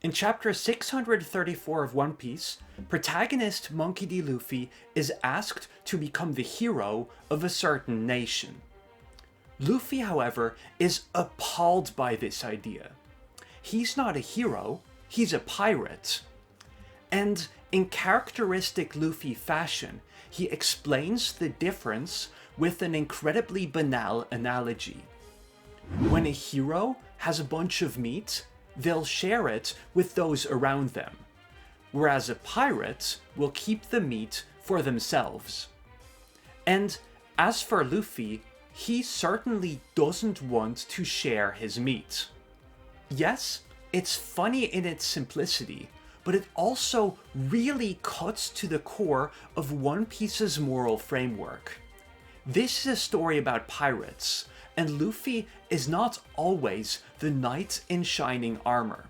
In chapter 634 of One Piece, protagonist Monkey D. Luffy is asked to become the hero of a certain nation. Luffy, however, is appalled by this idea. He's not a hero, he's a pirate. And in characteristic Luffy fashion, he explains the difference with an incredibly banal analogy. When a hero has a bunch of meat, they'll share it with those around them, whereas a pirate will keep the meat for themselves. And as for Luffy, he certainly doesn't want to share his meat. Yes, it's funny in its simplicity, but it also really cuts to the core of One Piece's moral framework. This is a story about pirates, and Luffy is not always the knight in shining armor.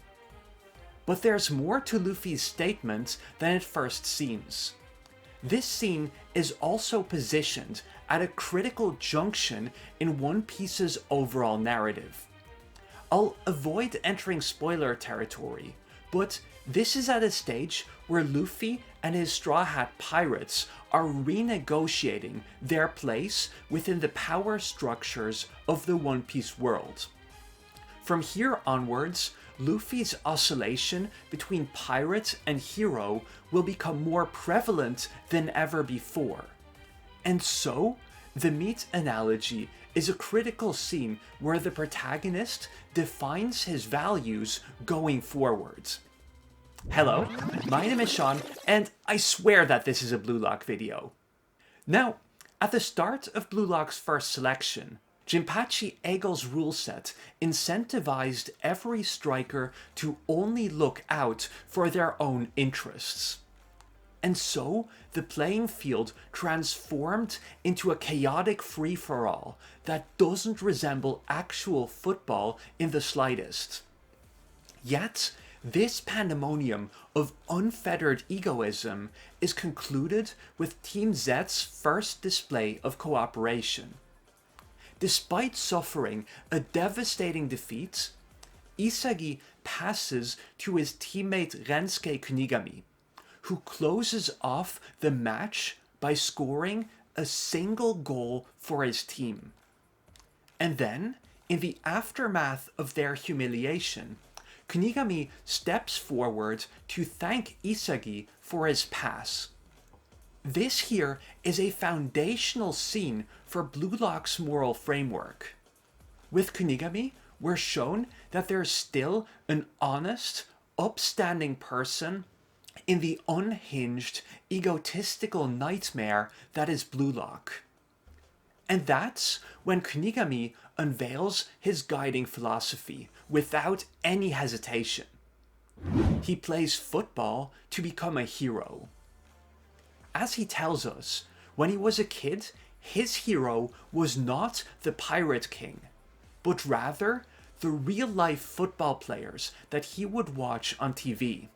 But there's more to Luffy's statement than it first seems. This scene is also positioned at a critical junction in One Piece's overall narrative. I'll avoid entering spoiler territory, but this is at a stage where Luffy and his Straw Hat Pirates are renegotiating their place within the power structures of the One Piece world. From here onwards, Luffy's oscillation between pirate and hero will become more prevalent than ever before. And so, the meat analogy is a critical scene where the protagonist defines his values going forward. Hello, my name is Sean, and I swear that this is a Blue Lock video. Now, at the start of Blue Lock's first selection, Jinpachi Ego's rule set incentivized every striker to only look out for their own interests. And so, the playing field transformed into a chaotic free-for-all that doesn't resemble actual football in the slightest. Yet, this pandemonium of unfettered egoism is concluded with Team Z's first display of cooperation. Despite suffering a devastating defeat, Isagi passes to his teammate Rensuke Kunigami, who closes off the match by scoring a single goal for his team. And then, in the aftermath of their humiliation, Kunigami steps forward to thank Isagi for his pass. This here is a foundational scene for Blue Lock's moral framework. With Kunigami, we're shown that there's still an honest, upstanding person in the unhinged, egotistical nightmare that is Blue Lock. And that's when Kunigami unveils his guiding philosophy without any hesitation. He plays football to become a hero. As he tells us, when he was a kid, his hero was not the Pirate King, but rather the real-life football players that he would watch on TV.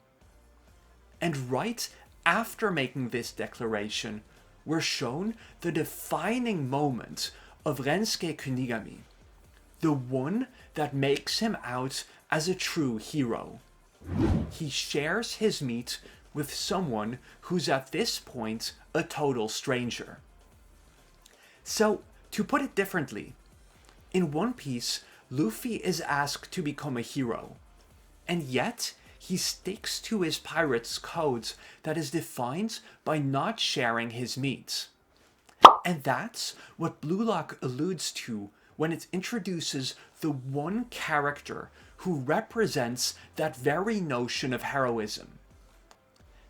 And right after making this declaration, we're shown the defining moment of Rensuke Kunigami, the one that makes him out as a true hero. He shares his meat with someone who's at this point a total stranger. So, to put it differently, in One Piece, Luffy is asked to become a hero, and yet he sticks to his pirate's codes that is defined by not sharing his meat. And that's what Blue Lock alludes to when it introduces the one character who represents that very notion of heroism.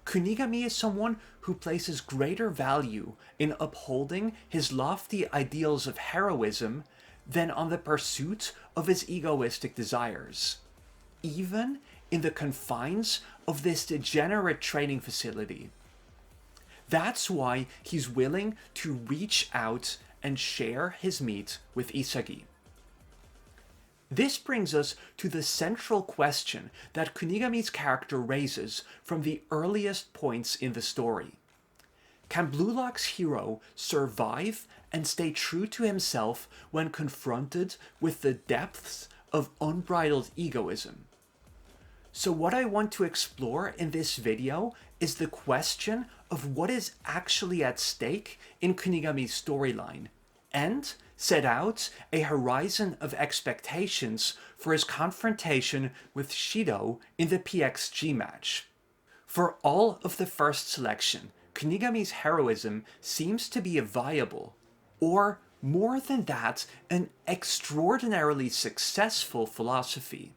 Kunigami is someone who places greater value in upholding his lofty ideals of heroism than on the pursuit of his egoistic desires, even in the confines of this degenerate training facility. That's why he's willing to reach out and share his meat with Isagi. This brings us to the central question that Kunigami's character raises from the earliest points in the story. Can Blue Lock's hero survive and stay true to himself when confronted with the depths of unbridled egoism? So what I want to explore in this video is the question of what is actually at stake in Kunigami's storyline, and set out a horizon of expectations for his confrontation with Shidou in the PXG match. For all of the first selection, Kunigami's heroism seems to be a viable, or more than that, an extraordinarily successful philosophy.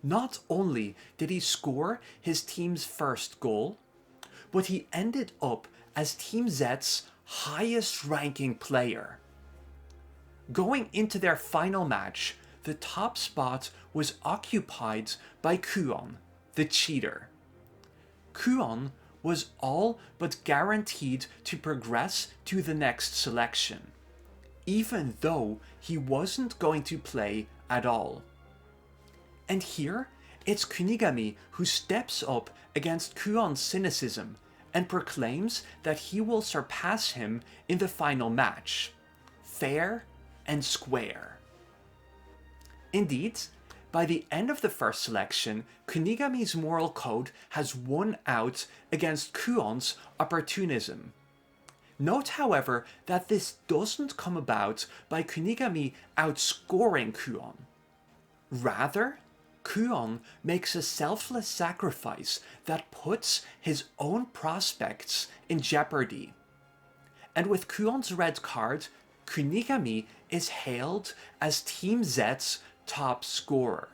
Not only did he score his team's first goal, but he ended up as Team Z's highest ranking player. Going into their final match, the top spot was occupied by Kuon, the cheater. Kuon was all but guaranteed to progress to the next selection, even though he wasn't going to play at all. And here, it's Kunigami who steps up against Kuon's cynicism and proclaims that he will surpass him in the final match, fair and square. Indeed, by the end of the first selection, Kunigami's moral code has won out against Kuon's opportunism. Note, however, that this doesn't come about by Kunigami outscoring Kuon. Rather, Kuon makes a selfless sacrifice that puts his own prospects in jeopardy. And with Kuon's red card, Kunigami is hailed as Team Z's top scorer.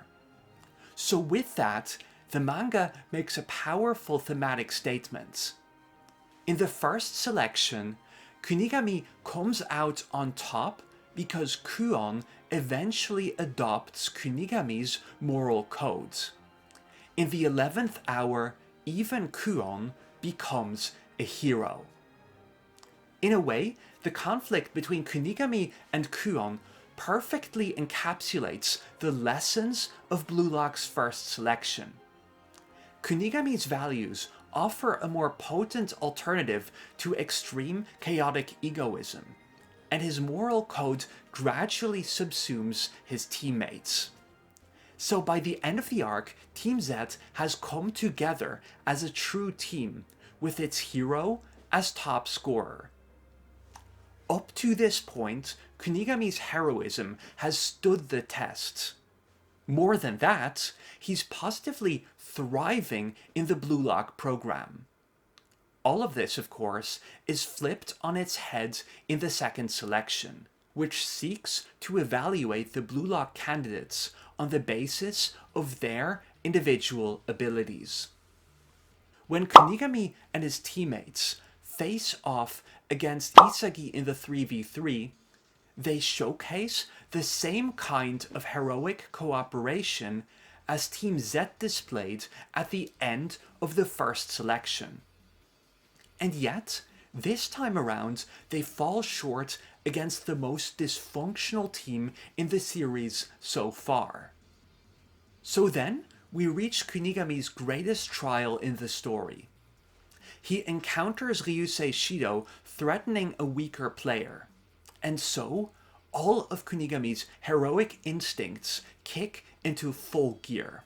So with that, the manga makes a powerful thematic statement. In the first selection, Kunigami comes out on top because Kuon eventually adopts Kunigami's moral codes. In the 11th hour, even Kuon becomes a hero. In a way, the conflict between Kunigami and Kuon perfectly encapsulates the lessons of Blue Lock's first selection. Kunigami's values offer a more potent alternative to extreme chaotic egoism, and his moral code gradually subsumes his teammates. So by the end of the arc, Team Z has come together as a true team, with its hero as top scorer. Up to this point, Kunigami's heroism has stood the test. More than that, he's positively thriving in the Blue Lock program. All of this, of course, is flipped on its head in the second selection, which seeks to evaluate the Blue Lock candidates on the basis of their individual abilities. When Kunigami and his teammates face off against Isagi in the 3v3, they showcase the same kind of heroic cooperation as Team Z displayed at the end of the first selection. And yet, this time around, they fall short against the most dysfunctional team in the series so far. So then, we reach Kunigami's greatest trial in the story. He encounters Ryusei Shidou threatening a weaker player, and so all of Kunigami's heroic instincts kick into full gear.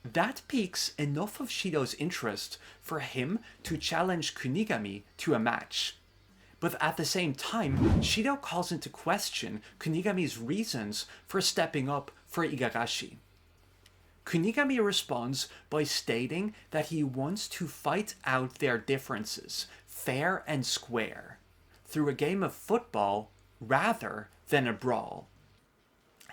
That piques enough of Shidou's interest for him to challenge Kunigami to a match. But at the same time, Shidou calls into question Kunigami's reasons for stepping up for Igarashi. Kunigami responds by stating that he wants to fight out their differences, fair and square, through a game of football rather than a brawl.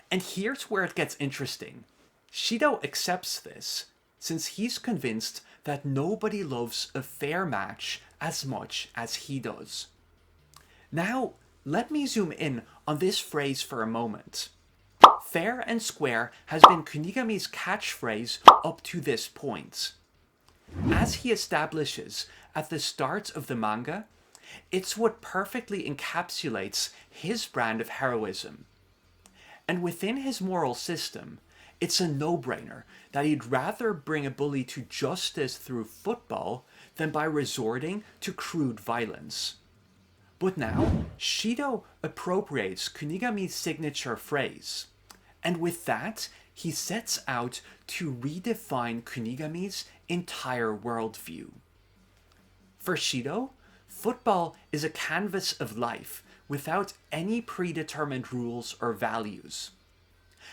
And here's where it gets interesting. Shidou accepts this, since he's convinced that nobody loves a fair match as much as he does. Now, let me zoom in on this phrase for a moment. Fair and square has been Kunigami's catchphrase up to this point. As he establishes at the start of the manga, it's what perfectly encapsulates his brand of heroism. And within his moral system, it's a no-brainer that he'd rather bring a bully to justice through football than by resorting to crude violence. But now, Shidou appropriates Kunigami's signature phrase, and with that, he sets out to redefine Kunigami's entire worldview. For Shidou, football is a canvas of life without any predetermined rules or values.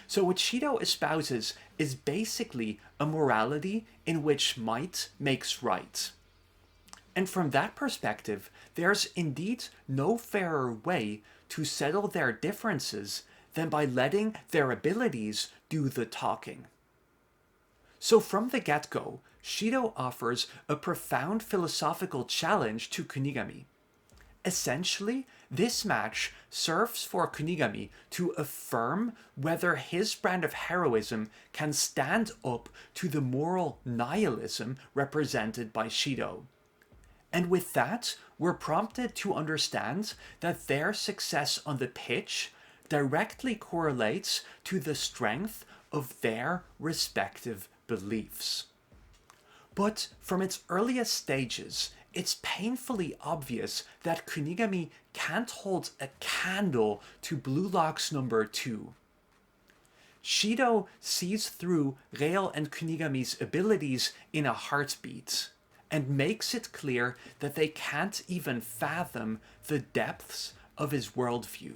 So what Shidou espouses is basically a morality in which might makes right. And from that perspective, there's indeed no fairer way to settle their differences than by letting their abilities do the talking. So from the get-go, Shidou offers a profound philosophical challenge to Kunigami. Essentially, this match serves for Kunigami to affirm whether his brand of heroism can stand up to the moral nihilism represented by Shidou. And with that, we're prompted to understand that their success on the pitch directly correlates to the strength of their respective beliefs. But from its earliest stages, it's painfully obvious that Kunigami can't hold a candle to Blue Lock's number 2. Shidou sees through Real and Kunigami's abilities in a heartbeat, and makes it clear that they can't even fathom the depths of his worldview.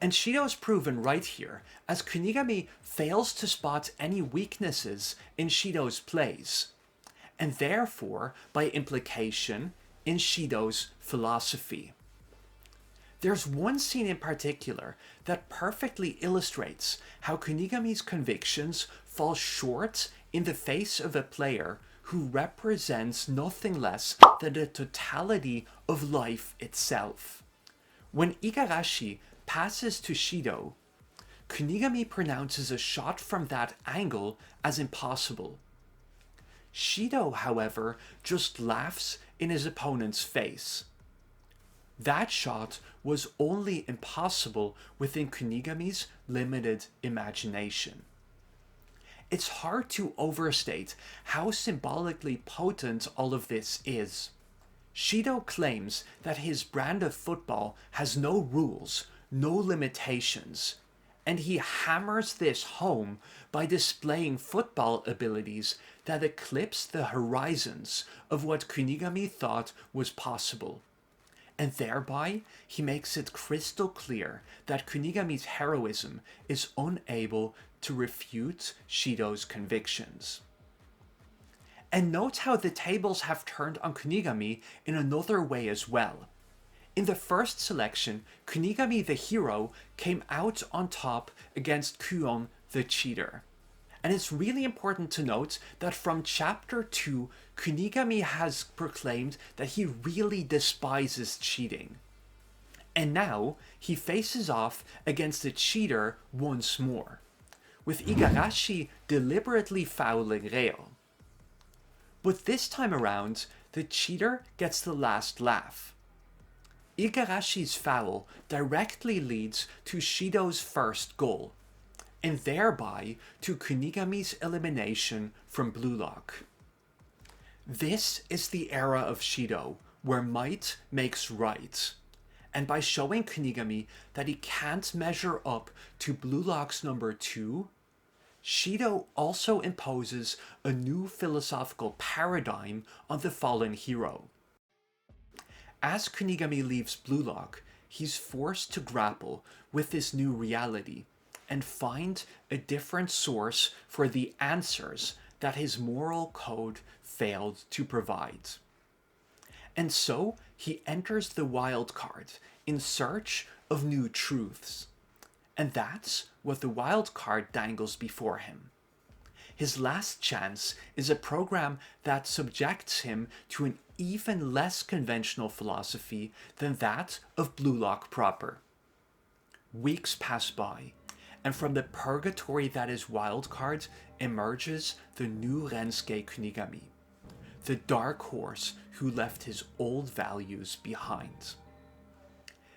And Shidou's proven right here, as Kunigami fails to spot any weaknesses in Shidou's plays, and therefore, by implication, in Shidou's philosophy. There's one scene in particular that perfectly illustrates how Kunigami's convictions fall short in the face of a player who represents nothing less than the totality of life itself. When Igarashi passes to Shidou, Kunigami pronounces a shot from that angle as impossible. Shidou, however, just laughs in his opponent's face. That shot was only impossible within Kunigami's limited imagination. It's hard to overstate how symbolically potent all of this is. Shidou claims that his brand of football has no rules, no limitations, and he hammers this home by displaying football abilities that eclipse the horizons of what Kunigami thought was possible. And thereby, he makes it crystal clear that Kunigami's heroism is unable to refute Shidou's convictions. And note how the tables have turned on Kunigami in another way as well. In the first selection, Kunigami the hero came out on top against Kuon the cheater. And it's really important to note that from chapter 2, Kunigami has proclaimed that he really despises cheating. And now, he faces off against the cheater once more, with Igarashi deliberately fouling Reo. But this time around, the cheater gets the last laugh. Igarashi's foul directly leads to Shidou's first goal, and thereby to Kunigami's elimination from Blue Lock. This is the era of Shidou, where might makes right, and by showing Kunigami that he can't measure up to Blue Lock's number 2, Shidou also imposes a new philosophical paradigm on the fallen hero. As Kunigami leaves Blue Lock, he's forced to grapple with this new reality and find a different source for the answers that his moral code failed to provide. And so he enters the wild card in search of new truths. And that's what the wild card dangles before him. His last chance is a program that subjects him to an even less conventional philosophy than that of Blue Lock proper. Weeks pass by, and from the purgatory that is wildcard emerges the new Rensuke Kunigami, the dark horse who left his old values behind.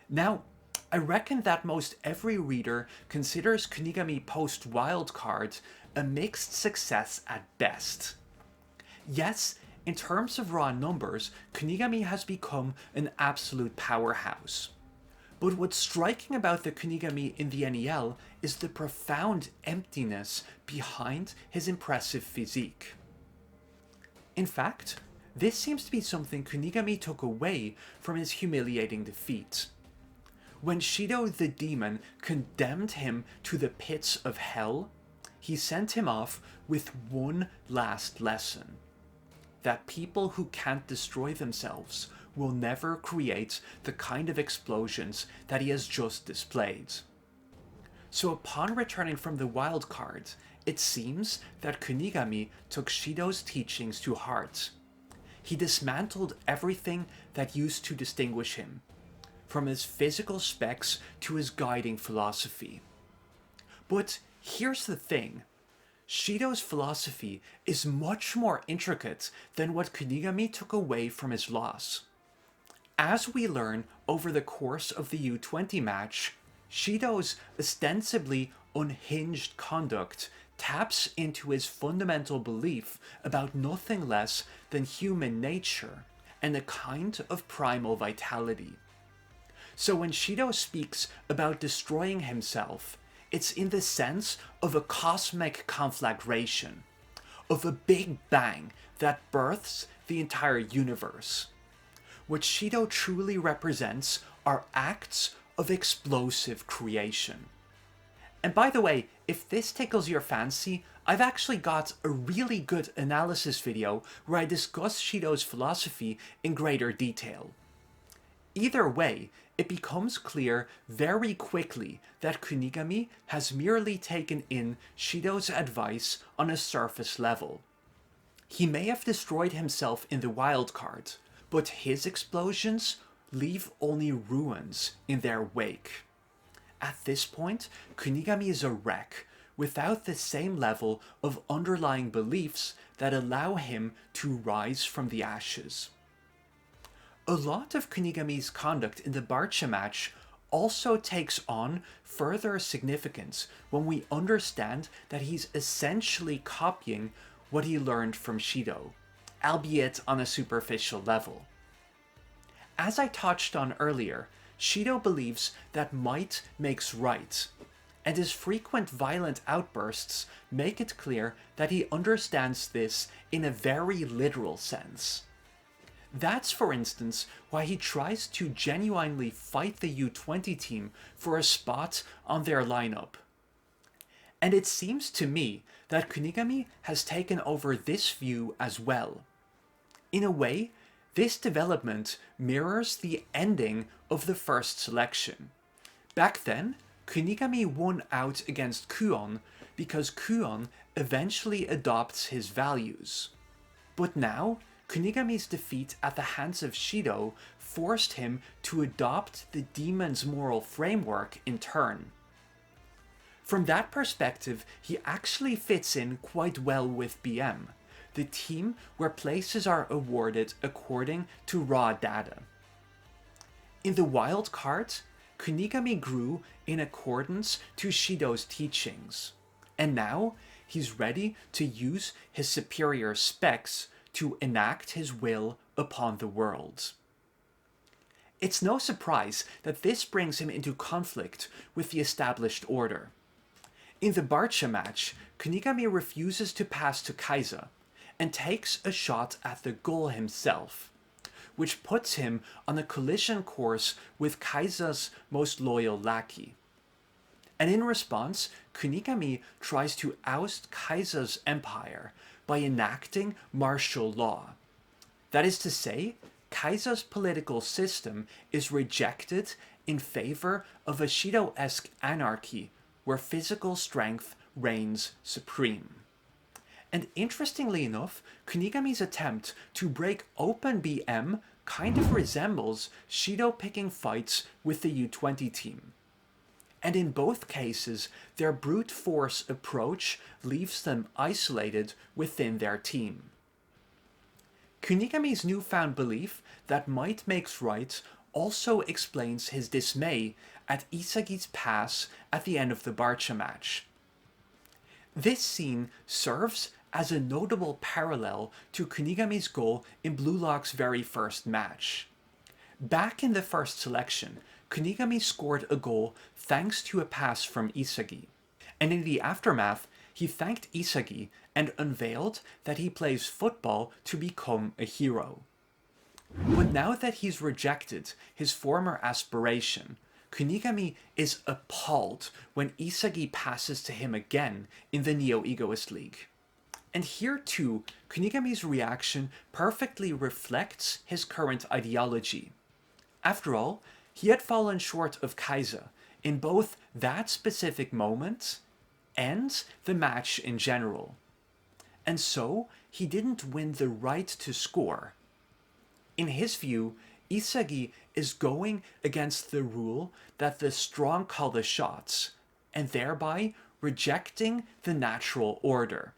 Now, I reckon that most every reader considers Kunigami post-wildcard a mixed success at best. Yes, in terms of raw numbers, Kunigami has become an absolute powerhouse. But what's striking about the Kunigami in the NEL is the profound emptiness behind his impressive physique. In fact, this seems to be something Kunigami took away from his humiliating defeat. When Shidou the demon condemned him to the pits of hell, he sent him off with one last lesson: that people who can't destroy themselves will never create the kind of explosions that he has just displayed. So upon returning from the wild card, it seems that Kunigami took Shidou's teachings to heart. He dismantled everything that used to distinguish him, from his physical specs to his guiding philosophy. But here's the thing: Shidou's philosophy is much more intricate than what Kunigami took away from his loss. As we learn over the course of the U20 match, Shidou's ostensibly unhinged conduct taps into his fundamental belief about nothing less than human nature and a kind of primal vitality. So when Shidou speaks about destroying himself, it's in the sense of a cosmic conflagration, of a big bang that births the entire universe. What Shidou truly represents are acts of explosive creation. And by the way, if this tickles your fancy, I've actually got a really good analysis video where I discuss Shidou's philosophy in greater detail. Either way, it becomes clear very quickly that Kunigami has merely taken in Shidou's advice on a surface level. He may have destroyed himself in the wild card, but his explosions leave only ruins in their wake. At this point, Kunigami is a wreck, without the same level of underlying beliefs that allow him to rise from the ashes. A lot of Kunigami's conduct in the Barca match also takes on further significance when we understand that he's essentially copying what he learned from Shidou, albeit on a superficial level. As I touched on earlier, Shidou believes that might makes right, and his frequent violent outbursts make it clear that he understands this in a very literal sense. That's, for instance, why he tries to genuinely fight the U20 team for a spot on their lineup. And it seems to me that Kunigami has taken over this view as well. In a way, this development mirrors the ending of the first selection. Back then, Kunigami won out against Kuon because Kuon eventually adopts his values. But now, Kunigami's defeat at the hands of Shidou forced him to adopt the demon's moral framework in turn. From that perspective, he actually fits in quite well with BM, the team where places are awarded according to raw data. In the wild card, Kunigami grew in accordance to Shidou's teachings, and now he's ready to use his superior specs to enact his will upon the world. It's no surprise that this brings him into conflict with the established order. In the Barca match, Kunigami refuses to pass to Kaiza, and takes a shot at the goal himself, which puts him on a collision course with Kaiza's most loyal lackey. And in response, Kunigami tries to oust Kaiza's empire by enacting martial law. That is to say, Kaiza's political system is rejected in favor of a Shidou-esque anarchy where physical strength reigns supreme. And interestingly enough, Kunigami's attempt to break open BM kind of resembles Shidou picking fights with the U20 team. And in both cases, their brute force approach leaves them isolated within their team. Kunigami's newfound belief that might makes right also explains his dismay at Isagi's pass at the end of the Barca match. This scene serves as a notable parallel to Kunigami's goal in Blue Lock's very first match. Back in the first selection, Kunigami scored a goal thanks to a pass from Isagi. And in the aftermath, he thanked Isagi and unveiled that he plays football to become a hero. But now that he's rejected his former aspiration, Kunigami is appalled when Isagi passes to him again in the Neo Egoist League. And here too, Kunigami's reaction perfectly reflects his current ideology. After all, he had fallen short of Kaiser in both that specific moment and the match in general. And so, he didn't win the right to score. In his view, Isagi is going against the rule that the strong call the shots, and thereby rejecting the natural order.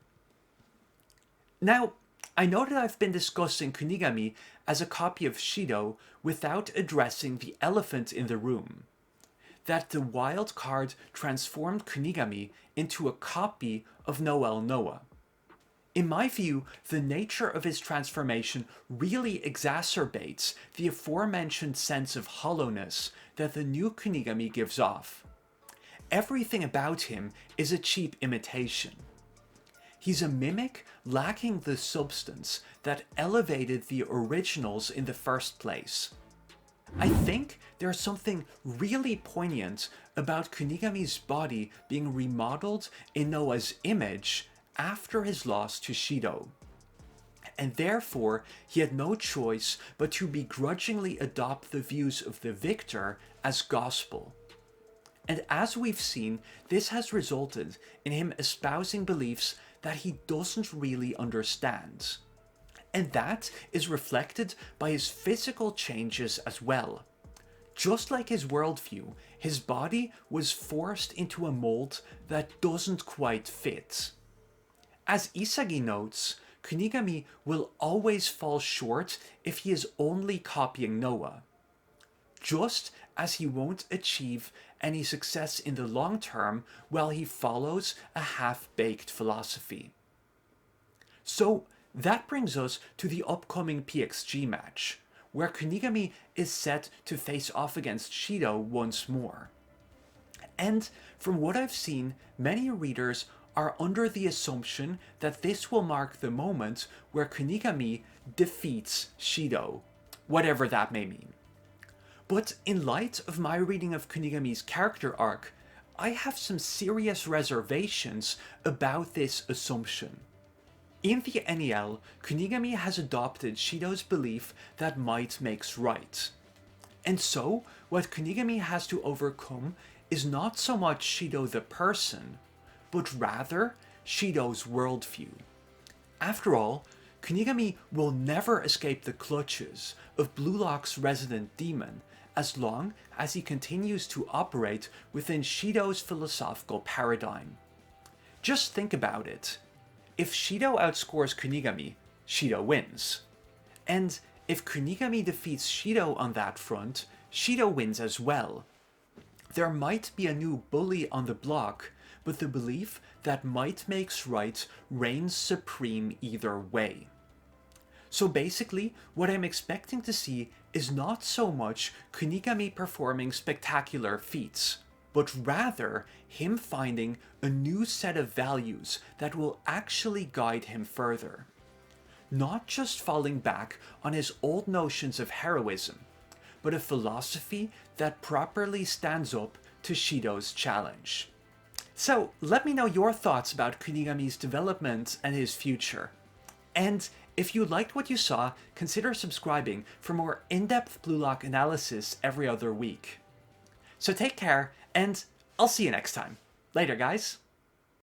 Now, I know that I've been discussing Kunigami as a copy of Shidou without addressing the elephant in the room. That the wild card transformed Kunigami into a copy of Noel Noah. In my view, the nature of his transformation really exacerbates the aforementioned sense of hollowness that the new Kunigami gives off. Everything about him is a cheap imitation. He's a mimic lacking the substance that elevated the originals in the first place. I think there's something really poignant about Kunigami's body being remodeled in Noah's image after his loss to Shidou. And therefore, he had no choice but to begrudgingly adopt the views of the victor as gospel. And as we've seen, this has resulted in him espousing beliefs that he doesn't really understand. And that is reflected by his physical changes as well. Just like his worldview, his body was forced into a mold that doesn't quite fit. As Isagi notes, Kunigami will always fall short if he is only copying Noah, just as he won't achieve any success in the long term while he follows a half-baked philosophy. So that brings us to the upcoming PXG match, where Kunigami is set to face off against Shidou once more. And from what I've seen, many readers are under the assumption that this will mark the moment where Kunigami defeats Shidou, whatever that may mean. But in light of my reading of Kunigami's character arc, I have some serious reservations about this assumption. In the NEL, Kunigami has adopted Shidou's belief that might makes right. And so, what Kunigami has to overcome is not so much Shidou the person, but rather Shidou's worldview. After all, Kunigami will never escape the clutches of Blue Lock's resident demon as long as he continues to operate within Shidou's philosophical paradigm. Just think about it. If Shidou outscores Kunigami, Shidou wins. And if Kunigami defeats Shidou on that front, Shidou wins as well. There might be a new bully on the block, but the belief that might makes right reigns supreme either way. So basically, what I'm expecting to see is not so much Kunigami performing spectacular feats, but rather him finding a new set of values that will actually guide him further. Not just falling back on his old notions of heroism, but a philosophy that properly stands up to Shidou's challenge. So, let me know your thoughts about Kunigami's development and his future. And if you liked what you saw, consider subscribing for more in-depth Blue Lock analysis every other week. So take care, and I'll see you next time. Later, guys.